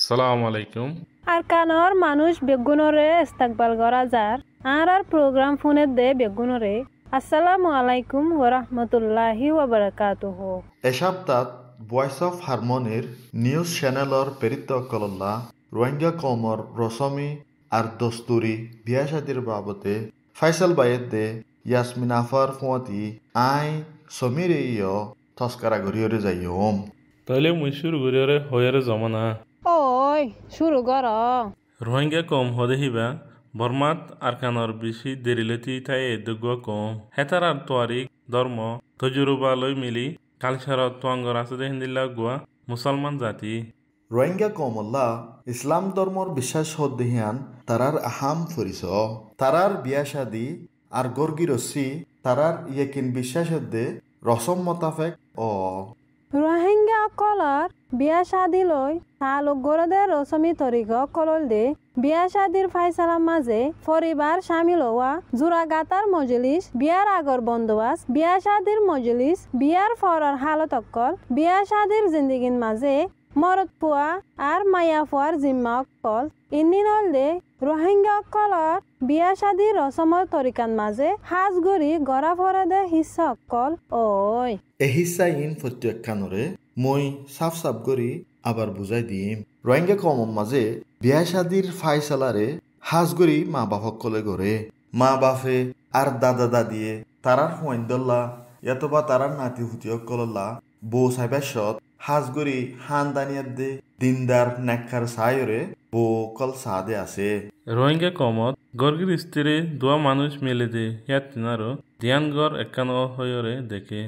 সালাম আলাইকুম। আর কানর মানুষ বেগুনরে ইস্তাকবাল করা যার আর প্রোগ্রাম ফোনের দে বেগুনরে আসসালামু আলাইকুম ওয়া রাহমাতুল্লাহি ওয়া বারাকাতুহু। এ সপ্তাহ ভয়েস অফ হারমোনির নিউজ চ্যানেলর পেরিত কলল্লা রোহিঙ্গা কমর রসমি আর দস্তুরি বিয়া শাদির বাবতে ফাইসাল বাইয়ের দে ইয়াসমিন আফার ফুয়াতি আই সমীরে ইয় তস্কারা গরিয়রে যাইম। তাহলে মুই শুরু করিয়ারে হয়ারে জমানা ওই শুরু কর। রোহিঙ্গা কম হদে হিবা বর্মাত আরকানর বেশি দেরিলেতি তাই এদুগ কম হেতার আর তোয়ারিক ধর্ম তজুরুবা লই মিলি কালচারত তোয়াঙ্গর আছে হিন্দিল্লা গুয়া মুসলমান জাতি রোহিঙ্গা কমল্লা ইসলাম ধর্মর বিশ্বাস হদ্দিহান তারার আহাম ফরিস তারার বিয়া শাদি আর গর্গি রসি তারার ইয়েকিন বিশ্বাস দে রসম মোতাফেক ও রোহিঙ্গা অকলর বিয়া শাদি লই তালুক গড়ে রসমি তরিক অকলল দে বিয়া শাদির ফাইসালার মাঝে পরিবার শামিল হওয়া জোড়াগাতার মজলিস বিয়ার আগর বন্দোবাস্ত বিয়া শাদির মজলিস বিয়ার ফরার হালত অকল বিয়া শাদির জিন্দিগির মাঝে মরদ পুয়া আর মায়া ফুয়ার জিম্মা অকল ইন্দিনল দে রোহিঙ্গা অকলর বিয়া শাদির রসমর তরিকান মাঝে হাজ গড়ি গড়া ফরা দে হিস্সা অকল ওই এহিসা ইন প্রত্যক্ষানরে মই সাফ সাফ করি আবার বুঝাই দিম রোহিঙ্গা কমর মাঝে বিয়া শাদির ফাইসালারে হাজগরি মা বাপক কলে গড়ে মা বাপে আর দাদা দাদিয়ে তারার ফয়েন্দল্লা এতবা তারার নাতি হুতিয়ক কলল্লা বউ সাইবাসত হাজগরি হান দানিয়াত দে দিনদার নেককার সায়রে বউ কল সাদে আছে রোহিঙ্গা কমত গর্গির স্ত্রী দোয়া মানুষ মিলে দে ইয়াত তিনারো দিয়ানগর একান হয়রে দেখে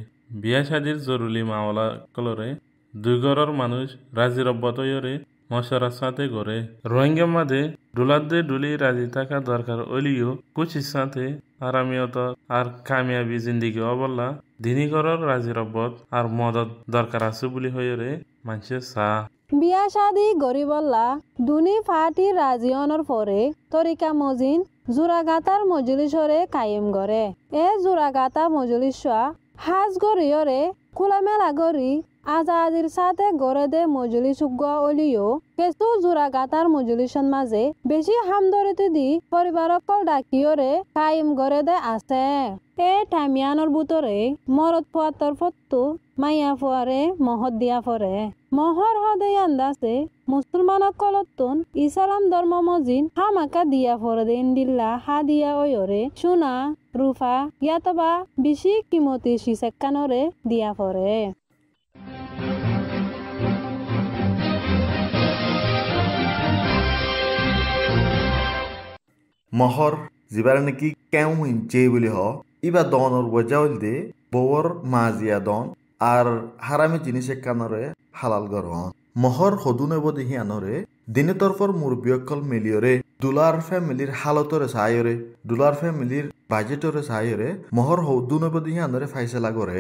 বিয়া শাদির জরুরি মাওলা কলরে দুই ঘরের মানুষ রাজি রব্বত হয়রে মশারার সাথে গড়ে রোহিঙ্গা মাঝে ডুলাদে ডুলি রাজি থাকা দরকার অলিও কুচির সাথে আরামিয়ত আর কামিয়াবি জিন্দিগি অবল্লা দিনী ঘরের রাজি রব্বত আর মদত দরকার আছে বলি হয়রে মানুষের চা বিয়া শাদি গরিবল্লা দুনি ফাটি রাজিয়নের পরে তরিকা মজিন জোড়াগাতার মজলিসরে কায়েম করে এ জোড়াগাতা মজলিস হাজ গরিয়রে খোলামেলা গরি আজাদির সাথে গড়ে দে মজলিস অলিও কেসু জোড়াগাতার মজলিসের মাঝে বেশি হামদরিতে দি পরিবারকল ডাকিয়রে কায়েম গড়ে দে আছে এ টামিয়ানোর বুতরে মরদ ফুয়ার তরফতো মাইয়া ফুয়ারে মহৎ দিয়া ফরে মহর হদে আন্দাসে মুসলমানকলতন ইসলাম ধর্ম মজিন হামাকা দিয়া ফরে দে ইন্দিল্লা হা দিয়া ওয়রে সোনা রুফা ইয়াতবা বেশি কিমতি শিসেক্কানরে দিয়া ফরে মহর যিবারে নাকি কেউ হিনচে বলি হ ইবা দনর বজাউল দে বউর মাজিয়া দন আর হারামি জিনিস কানরে হালাল গরহন মহর হদুনে বদিহি আনরে দিনে তরফর মুরব্বিয়কল মিলিয়রে দুলার ফ্যামিলির হালতরে সায়রে দুলার ফ্যামিলির বাজেটরে সায়রে মহর হদুনে বদিহি আনরে ফাইসলা করে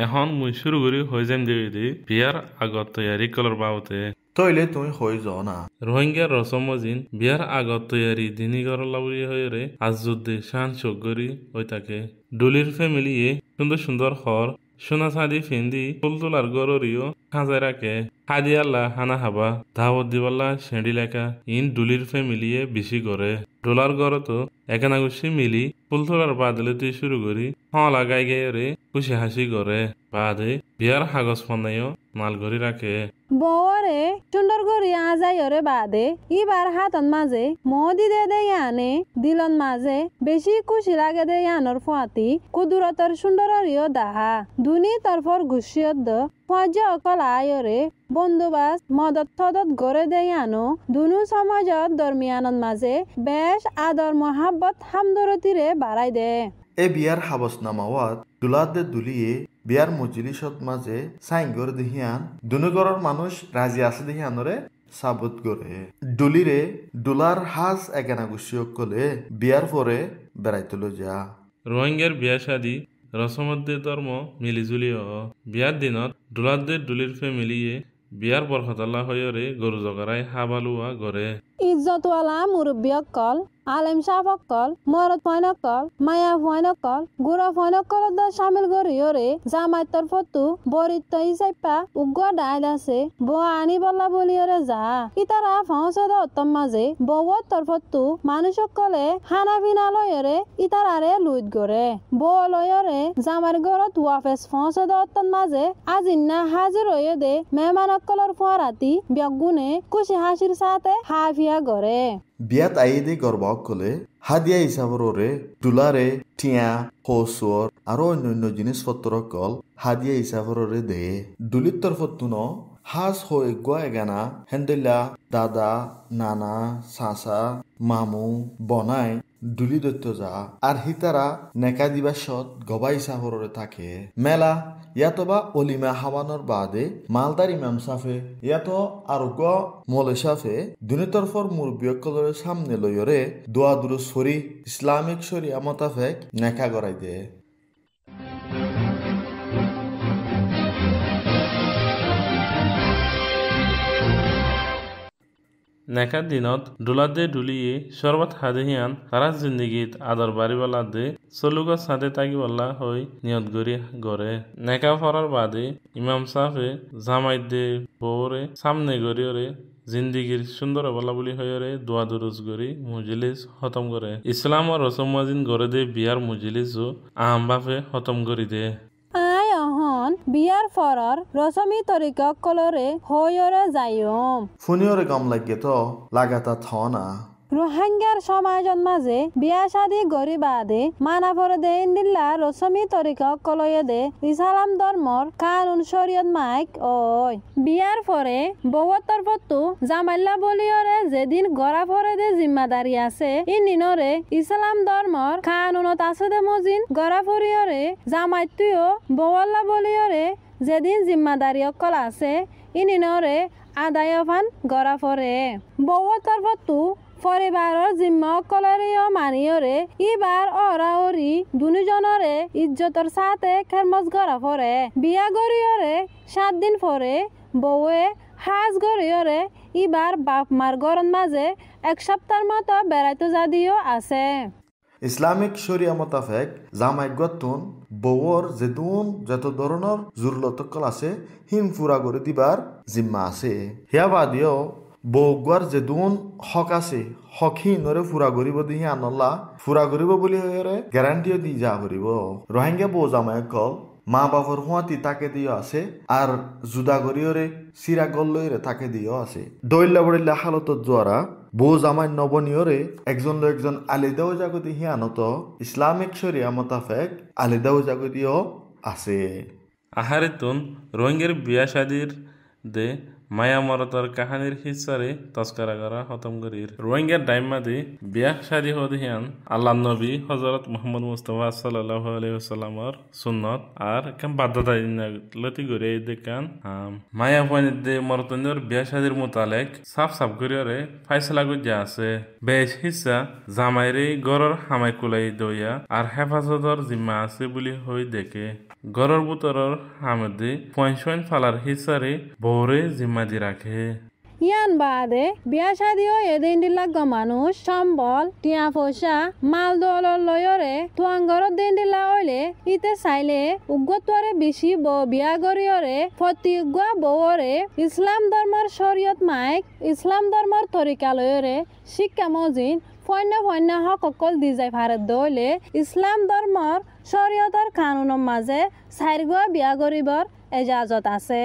এখন মুই শুরু করি হয়ে যাম দেবে বিয়ার আগত তৈয়ারি কলর বাবতে তইলে তুমি হয়ে যাও না রোহিঙ্গার রসমজিন বিয়ার আগত তৈয়ারি দিনী ঘর লাউরি হয়ে আজুদ্দে শান চোখগরি ওই তাকে ডুলির ফ্যামিলিয়ে সুন্দর সুন্দর হর সোনা সাদি ফেন্দি ফুলতুলার গরিও খাঁজায় রাখে হাদি আল্লাহ হানা হাবা ধাবত দিবাল্লা সেঁড়ি লেখা ইন ডুলির ফ্যামিলিয়ে বেশি করে ডোলার গড়তো একানাগুসি মিলি ফুলতুলার বাদলেতে শুরু করি হলা গাই গাইরে খুশি হাসি করে বাদে বিয়ার হাগজ ফন্দাইও মাল ঘরি রাখে বরে সুন্দর করি আজাইরে বাদে ইবার হাতন মাঝে মদি দে দে আনে দিলন মাঝে বেশি খুশি লাগে দে আনর ফুয়াতি কুদুরতর সুন্দরীয় দাহা দুনি তরফর ঘুষিয়ত দ ফজ অকল আয়রে বন্দোবাস্ত মদত থদত গড়ে দে আনো দুনু সমাজত দরমিয়ানত মাঝে বেশ আদর মহাব্বত হামদরতিরে বাড়াই দে এ বিয়ার হাবস নামাওয়াত দুলাদে দুলিয়ে বিয়ার মজলিসত মাঝে সাইঙ্গর দেহিয়ান দুনুগরের মানুষ রাজি আছে দেহিয়ানরে সাবত করে ডুলিরে ডুলার হাজ একানা গুছিয়ক কলে বিয়ার পরে বেড়াইতে যা রোহিঙ্গার বিয়া শাদি রসমদ্দে ধর্ম মিলিজুলি বিয়ার দিনত ডুলাদে ডুলির ফ্যামিলিয়ে বিয়ার বরকতাল্লা হয়রে গরু জগারাই হাবালুয়া গড়ে ইজ্জতওয়ালা মুরব্বী অকল আলেম সাফকল মরদ ফয়নকল মায়া ফয়নকল গুড়া ফয়নকল সামিল গরিয়রে জামাইতর ফতু বরিত্ত ইসাইপা উগ্র ডাইল আছে ব আনি বল্লা বলিয়রে যা ইতারা ফাউসেদ অত্তম মাঝে বউর তরফতু মানুষকলে হানা বিনা লয়রে ইতারারে লুইত গরে বউ লয়রে জামার ঘরত ওয়াফেস ফাউসেদ অত্তম মাঝে আজিন্না হাজির হয়ে দে মেহমানকলর ফুয়ারাতি ব্যগুনে খুশি হাসির সাথে হাফিয়া গরে বিয়াত আইদে গর্বকলে হাদিয়া হিসাবরে ডুলারে টিয়া হসুর আরো অন্যান্য জিনিসপত্র কল হাদিয়া হিসাবরে দে ডুলির তরফতুন হাজ হয়ে গোয়াগানা হেন্দেলা দাদা নানা চাচা মামু বনাই ডুলি দত্ত যা আর হিতারা নেকা দিবাসত গবা হিসাবরে থাকে মেলা ইয়াতবা অলিমা হাবানোর বাদে মালদার ইমাম সাফে ইয়াত আরোগ্য মলে সাফে দুনিতরফর মুরব্বিয়কলরে সামনে লইরে দোয়া দুরু সরি ইসলামিক শরিয়া মোতাবেক নেকা গড়াই দে নেকা দিনত ডুলাদে ডুলিয়ে সর্বত হাদিহিয়ান তারা জিন্দিগিত আদর বাড়িওয়ালা দে চলুক সাদে তাগিওয়ালা হই নিয়ত গরি গড়ে নেকা ফরার বাদে ইমাম সাফে জামাইত দে বউরে সামনে গরিয়রে জিন্দিগির সুন্দর বলা বলি হয়ে দোয়া দুরুজ গরি মুজলিস খতম করে ইসলাম ও রসমাজিন গড়ে দে বিয়ার মুজলিসও আহম বাফে খতম করি দে আই অহন বিয়ার ফরর রসমি তরিকক কলরে হয়রে যাইম ফুনিয়রে গম লাগে তো লাগাতা থনা রোহিঙ্গার সমাজত মাঝে বিয়া শাদি গরি বাদে মানা পরে দে ইন্দিল্লা রসমি তরিকক কলয়ে দে ইসলাম ধর্মর কানুন শরীয়ত মাইক ওই বিয়ার পরে বউর তরফতু জামাইল্লা বলিয়রে যেদিন গড়া পরে দে জিম্মাদারি আছে ইনিনরে ইসলাম ধর্মর কানুনত আছে দে মজিন গড়া পরিয়রে জামাইতুও বউল্লা বলিয়রে যেদিন জিম্মাদারি অকল আছে ইনিনরে আদায়ফান গড়া পরে বউর তরফতু পরিবারের জিম্মা অকলরেও মানিয়রে ইবার অরাওরি দুজনরে ইজ্জতর সাথে খেরমজ গড়া পরে বিয়া গরিয়রে 7 দিন পরে বউয়ে হাজ গরিয়রে ইবার বাপ মার গরন মাঝে 1 সপ্তাহের মতো বেড়াইতে যদিও আছে ইসলামিক শরিয়া মোতাবেক জামাই গতুন বউর যেদুন যত ধরনের জুরলতকল আছে হিম ফুরা করে দিবার জিম্মা আছে হিয়া বাদিও বউগুয়ার যেদুন হক আছে হকি নরে ফুরা করিব দিহি আনলা ফুরা করিব বলি হয়ে গ্যারান্টিও দি যা করিব রোহিঙ্গা বউ জামাই কল মা বাবার হুঁয়াতি তাকে দিও আছে আর জুদা করিওরে সিরা গল্লইরে তাকে দিও আছে দইল্লা বড়িল্লা হালতত জোয়ারা বউ জামাই নবনীয়রে একজন একজন আলিদাও জাগতি হিয়ানত ইসলামিক শরিয়া মোতাবেক আলিদাও জাগতিও আছে আহারিতুন রোহিঙ্গার বিয়া শাদির দে মায়া মরতর কাহানির হিসারে তস্করা করা খতম করির রোহিঙ্গার ডাইমাদি বিয়া শাদি হদিয়ান আল্লাহ নবী হজরত মোহাম্মদ মুস্তফা সাল্লাল্লাহু আলাইহি ওয়াসাল্লামর সুন্নত আর কাম বাধ্যতা লতি গরে দেখান মায়া পয়নিদে মরতনের বিয়া শাদির মোতালেক সাফ সাফ করিরে ফাইসলা গজ্জা আছে বেশ হিসা জামাইরে গরর হামাই কুলাই দইয়া আর হেফাজতর জিম্মা আছে বুলি হই দেখে গরর বুতরর হামদে পয়েন্ট ফালার হিসারে বউরে জিম্মা দি রাখে ইয়ান বাদে বিয়া শাদিও এদিন দিলাগ মানুষ সম্বল টিয়া পয়সা মাল দলর লয়রে তুয়াঙ্গরত দিন দিলা হইলে ইতে চাইলে উগ্গতরে বেশি বিয়া গরিয়রে ফতিগুয়া বউরে ইসলাম ধর্মর শরীয়ত মাইক ইসলাম ধর্মর তরিকা লয়রে শিক্ষা মজিন ফন্য হক অকল দি যায় ভারত দইলে ইসলাম ধর্মর শরীয়তর কানুনের মাঝে চাইরগুয়া বিয়া গরিবর এজাজত আছে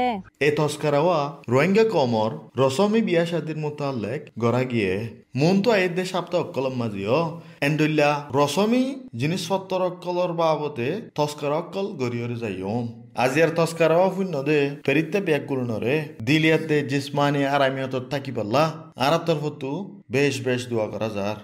এ তস্কারাওয়া রোহিঙ্গা কমর রসমি বিয়া শাদির মোতালেক গড়া গিয়ে মন তো আইদ দে সাপ্তাহ অকলম মাজিও এন্ডুল্লা রসমি জিনিসপত্র অকলর বাবতে তস্কারা অকল গড়িয়রে যাইম আজি আর তস্কারাওয়া শূন্য দে ফেরিতে ব্যাগ গুলনরে দিলিয়াতে জিসমানি আরামিয়ত থাকি পাল্লা আর তরফতু বেশ বেশ দোয়া করা যার